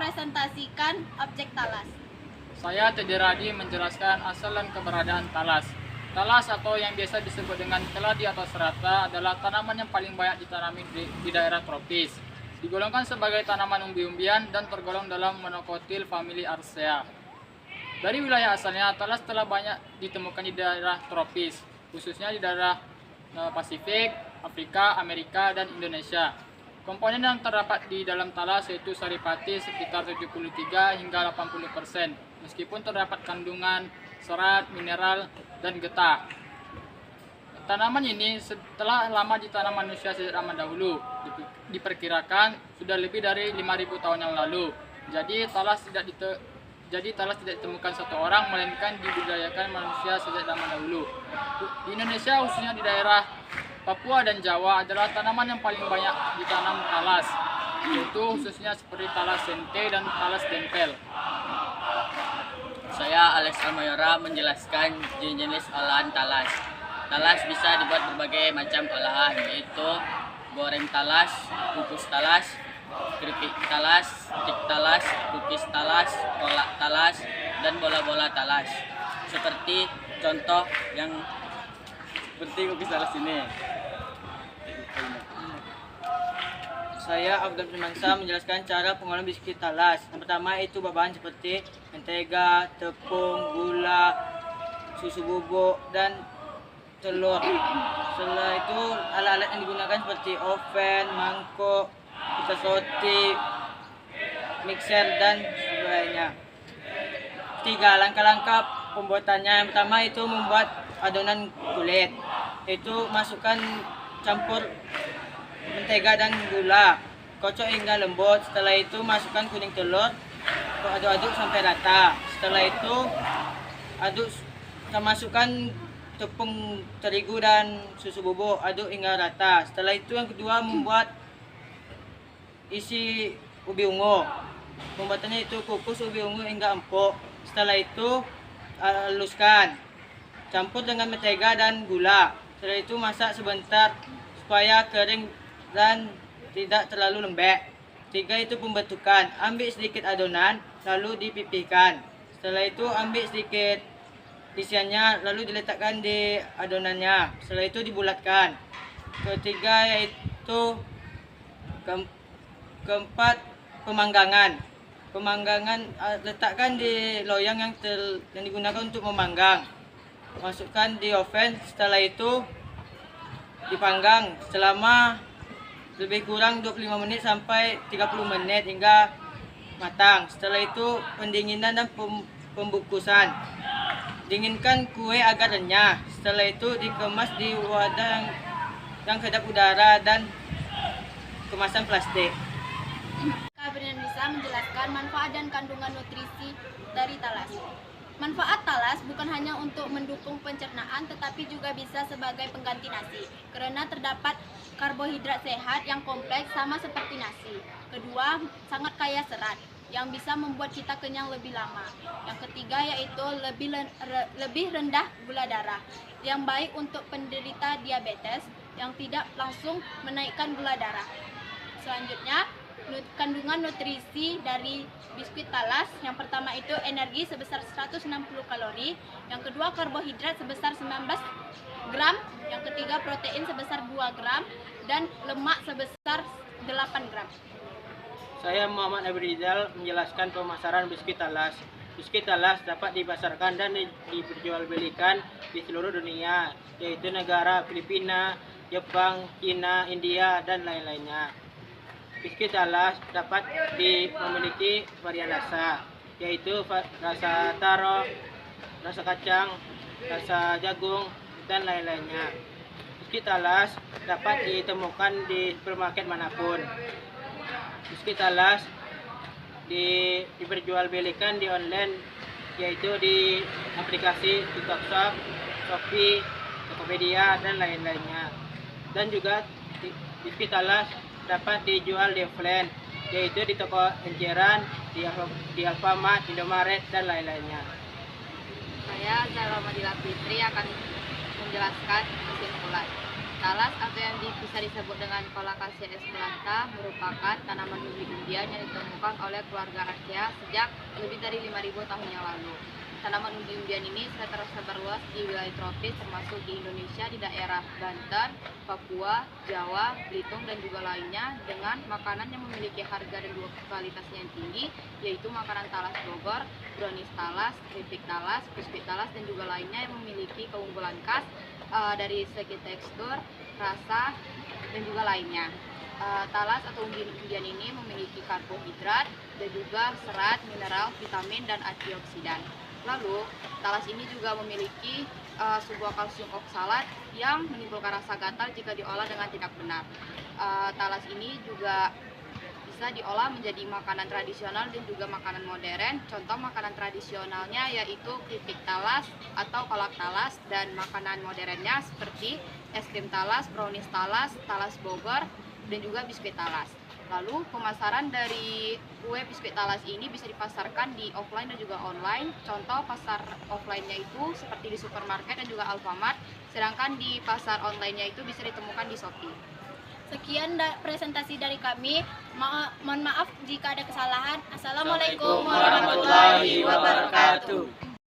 merepresentasikan objek talas. Saya Teddy Radi menjelaskan asal dan keberadaan talas. Talas atau yang biasa disebut dengan keladi atau serata adalah tanaman yang paling banyak ditanami di daerah tropis. Digolongkan sebagai tanaman umbi-umbian dan tergolong dalam monocotyl famili Arsea. Dari wilayah asalnya, talas telah banyak ditemukan di daerah tropis, khususnya di daerah Pasifik, Afrika, Amerika, dan Indonesia. Komponen yang terdapat di dalam talas yaitu saripati sekitar 73 hingga 80%, meskipun terdapat kandungan serat, mineral, dan getah. Tanaman ini setelah lama ditanam manusia sejak zaman dahulu, diperkirakan sudah lebih dari 5.000 tahun yang lalu. Jadi talas tidak ditemukan satu orang, melainkan dibudidayakan manusia sejak zaman dahulu. Di Indonesia, khususnya di daerah Papua dan Jawa, adalah tanaman yang paling banyak ditanam talas, yaitu khususnya seperti talas sente dan talas dempel. Saya Alex Almayora menjelaskan jenis olahan talas. Talas bisa dibuat berbagai macam olahan, yaitu goreng talas, kukus talas, keripik talas, stik talas, kukis talas, kolak talas, dan bola-bola talas. Seperti contoh yang seperti kukis talas ini. Saya Abdul Firmansyah menjelaskan cara pengolahan biskuit talas. Yang pertama itu bahan seperti mentega, tepung, gula, susu bubuk, dan telur. Setelah itu alat-alat yang digunakan seperti oven, mangkok, pita roti, mixer, dan sebagainya. Tiga langkah-langkah pembuatannya. Yang pertama itu membuat adonan kulit. Itu masukkan campur mentega dan gula, kocok hingga lembut. Setelah itu masukkan kuning telur, aduk-aduk sampai rata. Setelah itu masukkan tepung terigu dan susu bubuk, aduk hingga rata. Setelah itu yang kedua membuat isi ubi ungu. Pembuatannya itu kukus ubi ungu hingga empuk. Setelah itu haluskan, campur dengan mentega dan gula. Setelah itu masak sebentar supaya kering dan tidak terlalu lembek. Tiga itu pembentukan. Ambil sedikit adonan lalu dipipihkan. Setelah itu ambil sedikit isiannya lalu diletakkan di adonannya. Setelah itu dibulatkan. Ketiga yaitu keempat pemanggangan. Pemanggangan letakkan di loyang yang digunakan untuk memanggang. Masukkan di oven. Setelah itu dipanggang selama lebih kurang 25 menit sampai 30 menit hingga matang. Setelah itu pendinginan dan pembungkusan. Dinginkan kue agar renyah. Setelah itu dikemas di wadah yang kedap udara dan kemasan plastik. Kabrian bisa menjelaskan manfaat dan kandungan nutrisi dari talas. Manfaat talas bukan hanya untuk mendukung pencernaan, tetapi juga bisa sebagai pengganti nasi, karena terdapat karbohidrat sehat yang kompleks sama seperti nasi. Kedua, sangat kaya serat, yang bisa membuat kita kenyang lebih lama. Yang ketiga yaitu lebih rendah gula darah, yang baik untuk penderita diabetes yang tidak langsung menaikkan gula darah. Selanjutnya, kandungan nutrisi dari biskuit talas. Yang pertama itu energi sebesar 160 kalori, yang kedua karbohidrat sebesar 19 gram, yang ketiga protein sebesar 2 gram, dan lemak sebesar 8 gram. Saya Muhammad Abrizal menjelaskan pemasaran biskuit talas. Biskuit talas dapat dipasarkan dan diperjualbelikan di seluruh dunia, yaitu negara Filipina, Jepang, Cina, India, dan lain-lainnya. Biskuit talas dapat memiliki varian rasa, yaitu rasa taro, rasa kacang, rasa jagung, dan lain-lainnya. Biskuit talas dapat ditemukan di supermarket manapun. Biskuit talas diperjualbelikan di online, yaitu di aplikasi TikTok Shop, Shopee, Tokopedia, dan lain-lainnya. Dan juga biskuit talas dapat dijual di offline, yaitu di toko eceran, di Alfamart, Indomaret, dan lain-lainnya. Saya Zahra Madila Fitri akan menjelaskan mesin ulat. talas atau yang bisa disebut dengan Colacacia esculenta merupakan tanaman umbi-umbian yang ditemukan oleh keluarga Archaea sejak lebih dari 5.000 tahun yang lalu. Tanaman umbi-umbian ini sudah tersebar luas di wilayah tropis termasuk di Indonesia di daerah Banten, Papua, Jawa, Belitung dan juga lainnya dengan makanan yang memiliki harga dan juga kualitasnya yang tinggi yaitu makanan talas Bogor, brownies talas, keripik talas, biskuit talas dan juga lainnya yang memiliki keunggulan khas dari segi tekstur, rasa dan juga lainnya. Talas atau umbi-umbian ini memiliki karbohidrat dan juga serat, mineral, vitamin dan antioksidan. Lalu, talas ini juga memiliki sebuah kalsium oksalat yang menimbulkan rasa gatal jika diolah dengan tidak benar. Talas ini juga bisa diolah menjadi makanan tradisional dan juga makanan modern. Contoh makanan tradisionalnya yaitu keripik talas atau kolak talas dan makanan modernnya seperti es krim talas, brownies talas, talas Bogor, dan juga biskuit talas. Lalu pemasaran dari kue biskuit talas ini bisa dipasarkan di offline dan juga online. Contoh pasar offline-nya itu seperti di supermarket dan juga Alfamart, sedangkan di pasar online-nya itu bisa ditemukan di Shopee. Sekian presentasi dari kami. Mohon maaf jika ada kesalahan. Assalamualaikum warahmatullahi wabarakatuh.